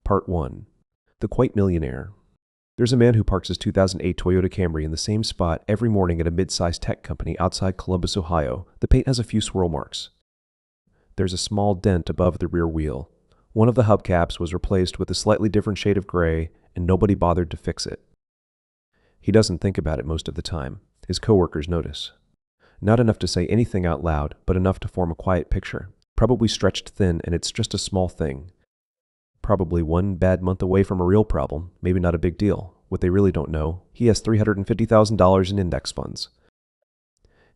Part 1. The Quite Millionaire. There's a man who parks his 2008 Toyota Camry in the same spot every morning at a mid-sized tech company outside Columbus, Ohio. The paint has a few swirl marks. There's a small dent above the rear wheel. One of the hubcaps was replaced with a slightly different shade of gray, and nobody bothered to fix it. He doesn't think about it most of the time. His coworkers notice. Not enough to say anything out loud, but enough to form a quiet picture. Probably stretched thin, and it's just a small thing. Probably one bad month away from a real problem, maybe not a big deal. What they really don't know, he has $350,000 in index funds.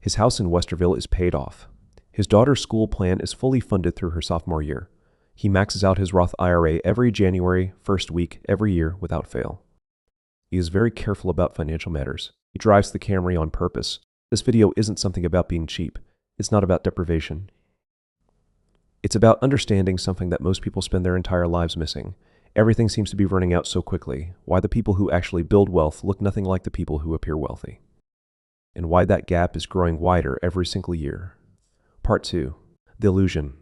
His house in Westerville is paid off. His daughter's school plan is fully funded through her sophomore year. He maxes out his Roth IRA every January, first week, every year, without fail. He is very careful about financial matters. He drives the Camry on purpose. This video isn't something about being cheap. It's not about deprivation. It's about understanding something that most people spend their entire lives missing. Everything seems to be running out so quickly. Why the people who actually build wealth look nothing like the people who appear wealthy. And why that gap is growing wider every single year. Part 2. The Illusion.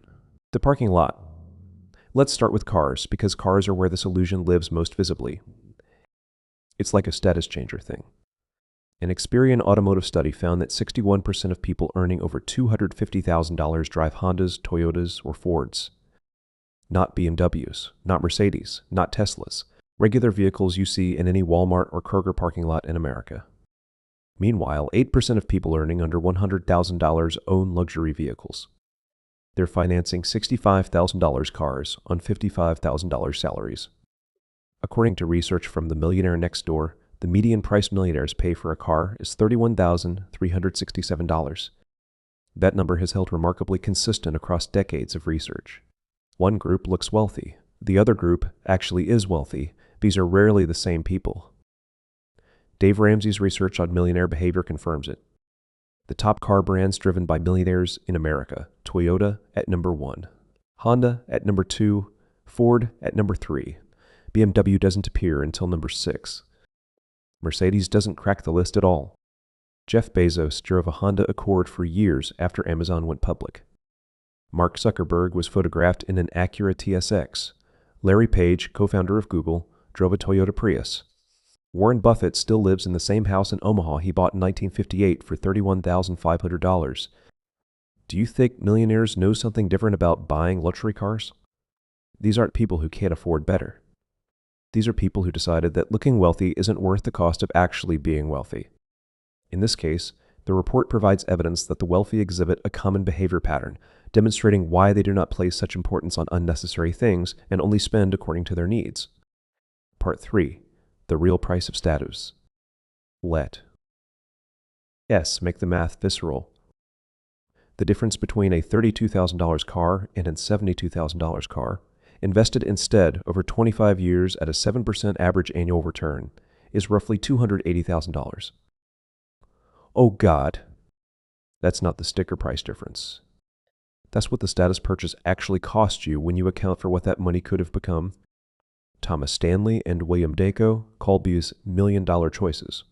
The parking lot. Let's start with cars, because cars are where this illusion lives most visibly. It's like a status changer thing. An Experian automotive study found that 61% of people earning over $250,000 drive Hondas, Toyotas, or Fords. Not BMWs, not Mercedes, not Teslas, regular vehicles you see in any Walmart or Kroger parking lot in America. Meanwhile, 8% of people earning under $100,000 own luxury vehicles. They're financing $65,000 cars on $55,000 salaries. According to research from the Millionaire next door, the median price millionaires pay for a car is $31,367. That number has held remarkably consistent across decades of research. One group looks wealthy. The other group actually is wealthy. These are rarely the same people. Dave Ramsey's research on millionaire behavior confirms it. The top car brands driven by millionaires in America: Toyota at number 1, Honda at number 2, Ford at number 3. BMW doesn't appear until number 6. Mercedes doesn't crack the list at all. Jeff Bezos drove a Honda Accord for years after Amazon went public. Mark Zuckerberg was photographed in an Acura TSX. Larry Page, co-founder of Google, drove a Toyota Prius. Warren Buffett still lives in the same house in Omaha he bought in 1958 for $31,500. Do you think millionaires know something different about buying luxury cars? These aren't people who can't afford better. These are people who decided that looking wealthy isn't worth the cost of actually being wealthy. In this case, the report provides evidence that the wealthy exhibit a common behavior pattern, demonstrating why they do not place such importance on unnecessary things and only spend according to their needs. Part 3. The Real Price of Status. Let S make the math visceral. The difference between a $32,000 car and a $72,000 car, invested instead over 25 years at a 7% average annual return, is roughly $280,000. Oh God, that's not the sticker price difference. That's what the status purchase actually cost you when you account for what that money could have become. Thomas Stanley and William Dayco called these million-dollar choices.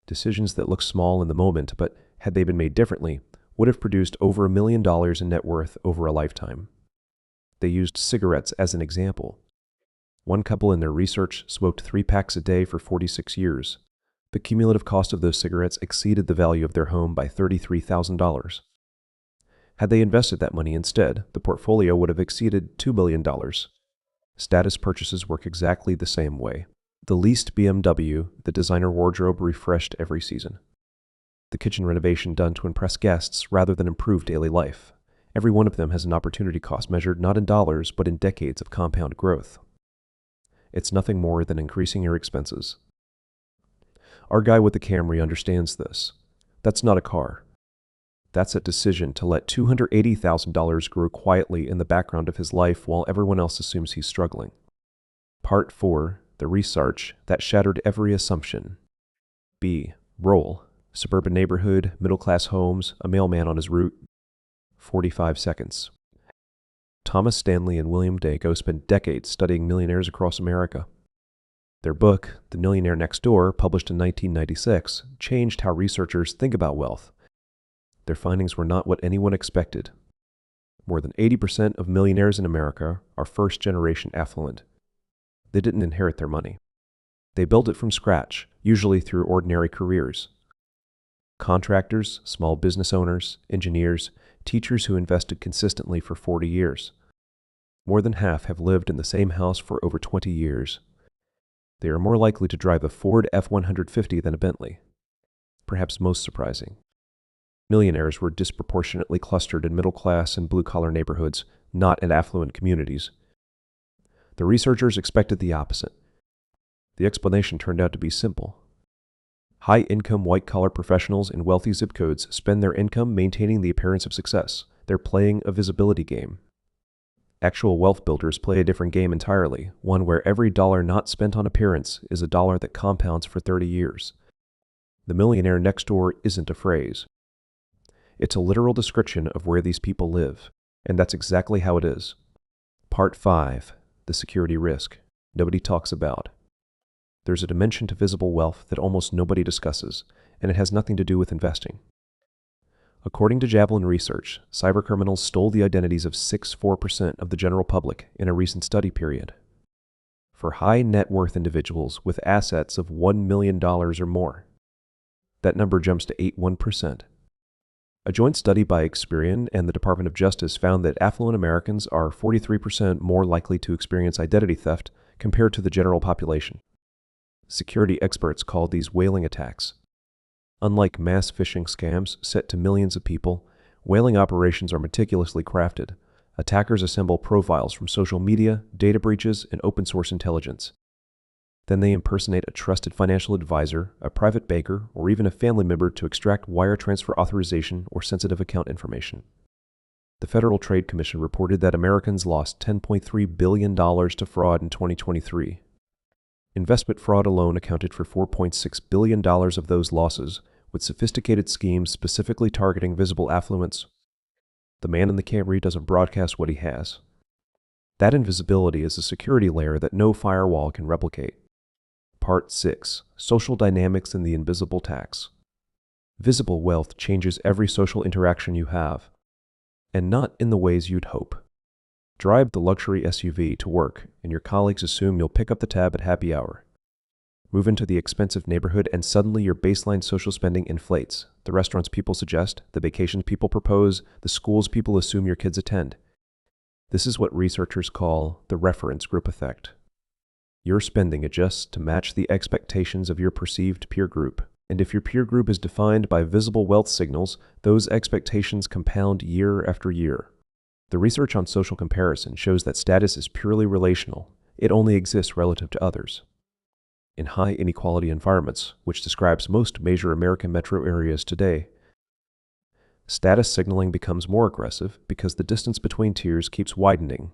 Decisions that look small in the moment, but had they been made differently, would have produced over $1 million in net worth over a lifetime. They used cigarettes as an example. One couple in their research smoked 3 packs a day for 46 years. The cumulative cost of those cigarettes exceeded the value of their home by $33,000. Had they invested that money instead, the portfolio would have exceeded $2 billion. Status purchases work exactly the same way. The leased BMW, the designer wardrobe refreshed every season. The kitchen renovation done to impress guests rather than improve daily life. Every one of them has an opportunity cost measured not in dollars, but in decades of compound growth. It's nothing more than increasing your expenses. Our guy with the Camry understands this. That's not a car. That's a decision to let $280,000 grow quietly in the background of his life while everyone else assumes he's struggling. Part 4. The Research that shattered every assumption. B. Role. Suburban neighborhood, middle-class homes, a mailman on his route. 45 seconds. Thomas Stanley and William Dayco spent decades studying millionaires across America. Their book, The Millionaire Next Door, published in 1996, changed how researchers think about wealth. Their findings were not what anyone expected. More than 80% of millionaires in America are first-generation affluent. They didn't inherit their money. They built it from scratch, usually through ordinary careers. Contractors, small business owners, engineers, teachers who invested consistently for 40 years. More than half have lived in the same house for over 20 years. They are more likely to drive a Ford F-150 than a Bentley. Perhaps most surprising, millionaires were disproportionately clustered in middle-class and blue-collar neighborhoods, not in affluent communities. The researchers expected the opposite. The explanation turned out to be simple. High-income white-collar professionals in wealthy zip codes spend their income maintaining the appearance of success. They're playing a visibility game. Actual wealth builders play a different game entirely, one where every dollar not spent on appearance is a dollar that compounds for 30 years. The millionaire next door isn't a phrase. It's a literal description of where these people live, and that's exactly how it is. Part 5. The security risk nobody talks about. There's a dimension to visible wealth that almost nobody discusses, and it has nothing to do with investing. According to Javelin Research, cybercriminals stole the identities of 64% of the general public in a recent study period. For high net worth individuals with assets of $1 million or more, that number jumps to 81%. A joint study by Experian and the Department of Justice found that affluent Americans are 43% more likely to experience identity theft compared to the general population. Security experts called these whaling attacks. Unlike mass phishing scams set to millions of people, whaling operations are meticulously crafted. Attackers assemble profiles from social media, data breaches, and open-source intelligence. Then they impersonate a trusted financial advisor, a private banker, or even a family member to extract wire transfer authorization or sensitive account information. The Federal Trade Commission reported that Americans lost $10.3 billion to fraud in 2023. Investment fraud alone accounted for $4.6 billion of those losses, with sophisticated schemes specifically targeting visible affluence. The man in the Camry doesn't broadcast what he has. That invisibility is a security layer that no firewall can replicate. Part 6. Social Dynamics in the Invisible Tax. Visible wealth changes every social interaction you have, and not in the ways you'd hope. Drive the luxury SUV to work, and your colleagues assume you'll pick up the tab at happy hour. Move into the expensive neighborhood, and suddenly your baseline social spending inflates. The restaurants people suggest, the vacations people propose, the schools people assume your kids attend. This is what researchers call the reference group effect. Your spending adjusts to match the expectations of your perceived peer group, and if your peer group is defined by visible wealth signals, those expectations compound year after year. The research on social comparison shows that status is purely relational. It only exists relative to others. In high inequality environments, which describes most major American metro areas today, status signaling becomes more aggressive because the distance between tiers keeps widening.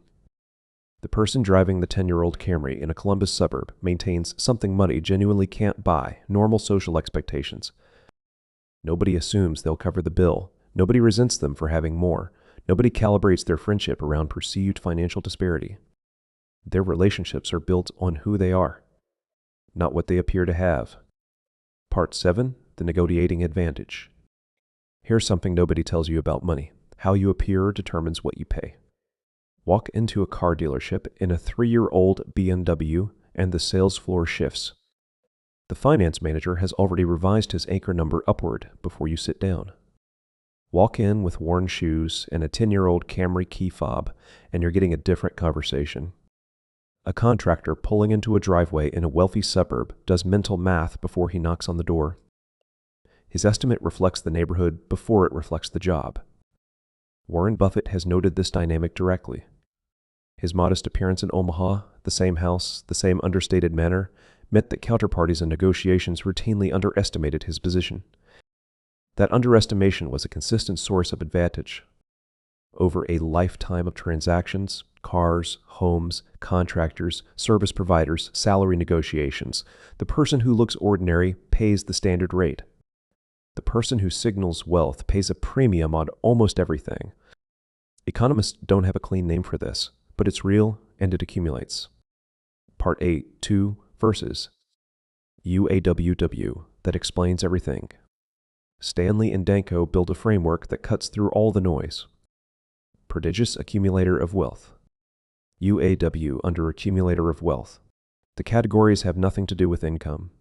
The person driving the 10-year-old Camry in a Columbus suburb maintains something money genuinely can't buy, normal social expectations. Nobody assumes they'll cover the bill. Nobody resents them for having more. Nobody calibrates their friendship around perceived financial disparity. Their relationships are built on who they are, not what they appear to have. Part 7. The Negotiating Advantage. Here's something nobody tells you about money. How you appear determines what you pay. Walk into a car dealership in a 3-year-old BMW and the sales floor shifts. The finance manager has already revised his anchor number upward before you sit down. Walk in with worn shoes and a 10-year-old Camry key fob, and you're getting a different conversation. A contractor pulling into a driveway in a wealthy suburb does mental math before he knocks on the door. His estimate reflects the neighborhood before it reflects the job. Warren Buffett has noted this dynamic directly. His modest appearance in Omaha, the same house, the same understated manner, meant that counterparties in negotiations routinely underestimated his position. That underestimation was a consistent source of advantage. Over a lifetime of transactions, cars, homes, contractors, service providers, salary negotiations, the person who looks ordinary pays the standard rate. The person who signals wealth pays a premium on almost everything. Economists don't have a clean name for this, but it's real and it accumulates. Part 8. 2 verses. UAWW, that explains everything. Stanley and Danko build a framework that cuts through all the noise. Prodigious accumulator of wealth. UAW under accumulator of wealth. The categories have nothing to do with income,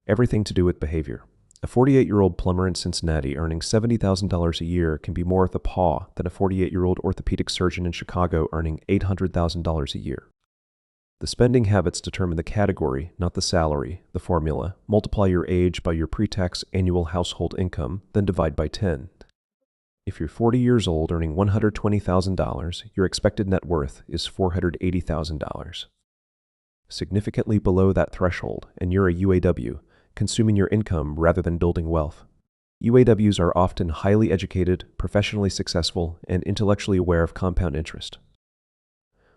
everything to do with behavior. A 48-year-old plumber in Cincinnati earning $70,000 a year can be more at the paw than a 48-year-old orthopedic surgeon in Chicago earning $800,000 a year. The spending habits determine the category, not the salary. The formula: multiply your age by your pre-tax annual household income, then divide by 10. If you're 40 years old earning $120,000, your expected net worth is $480,000. Significantly below that threshold, and you're a UAW, consuming your income rather than building wealth. UAWs are often highly educated, professionally successful, and intellectually aware of compound interest.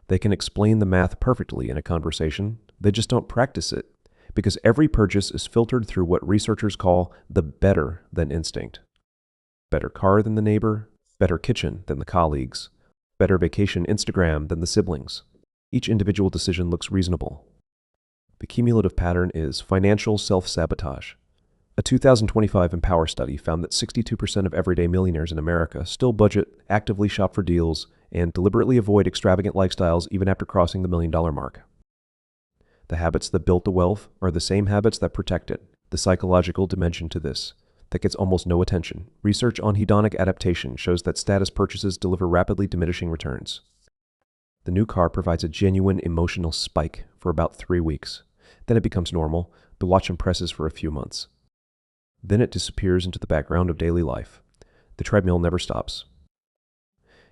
They can explain the math perfectly in a conversation, they just don't practice it, because every purchase is filtered through what researchers call the better than instinct. Better car than the neighbor, better kitchen than the colleagues, better vacation Instagram than the siblings. Each individual decision looks reasonable. The cumulative pattern is financial self-sabotage. A 2025 Empower study found that 62% of everyday millionaires in America still budget, actively shop for deals, and deliberately avoid extravagant lifestyles even after crossing the $1 million mark. The habits that built the wealth are the same habits that protect it. The psychological dimension to this that gets almost no attention. Research on hedonic adaptation shows that status purchases deliver rapidly diminishing returns. The new car provides a genuine emotional spike for about 3 weeks. Then it becomes normal. The watch impresses for a few months. Then it disappears into the background of daily life. The treadmill never stops.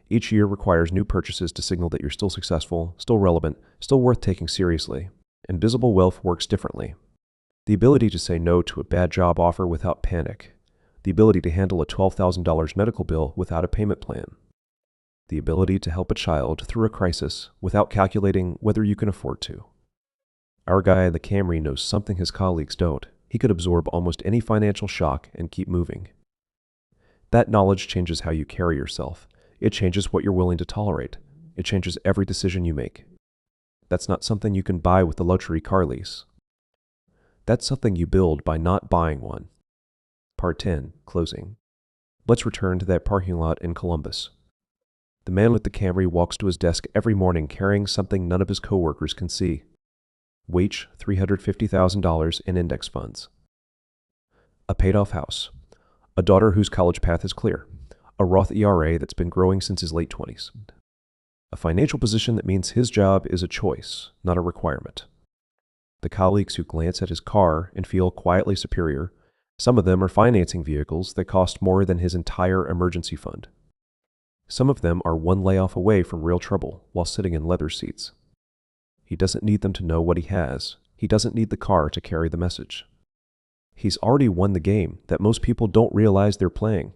Each year requires new purchases to signal that you're still successful, still relevant, still worth taking seriously. Invisible wealth works differently. The ability to say no to a bad job offer without panic. The ability to handle a $12,000 medical bill without a payment plan. The ability to help a child through a crisis without calculating whether you can afford to. Our guy in the Camry knows something his colleagues don't. He could absorb almost any financial shock and keep moving. That knowledge changes how you carry yourself. It changes what you're willing to tolerate. It changes every decision you make. That's not something you can buy with a luxury car lease. That's something you build by not buying one. Part 10, closing. Let's return to that parking lot in Columbus. The man with the Camry walks to his desk every morning carrying something none of his coworkers can see. Wage $350,000 in index funds. A paid-off house. A daughter whose college path is clear. A Roth IRA that's been growing since his late 20s. A financial position that means his job is a choice, not a requirement. The colleagues who glance at his car and feel quietly superior, some of them are financing vehicles that cost more than his entire emergency fund. Some of them are one layoff away from real trouble while sitting in leather seats. He doesn't need them to know what he has. He doesn't need the car to carry the message. He's already won the game that most people don't realize they're playing.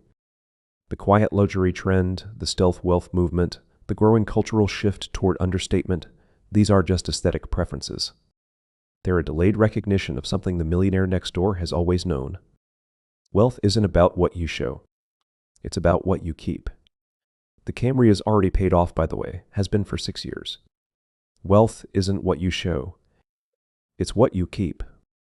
The quiet luxury trend, the stealth wealth movement, the growing cultural shift toward understatement, these are just aesthetic preferences. They're a delayed recognition of something the millionaire next door has always known. Wealth isn't about what you show. It's about what you keep. The Camry is already paid off, by the way, has been for 6 years. Wealth isn't what you show. It's what you keep.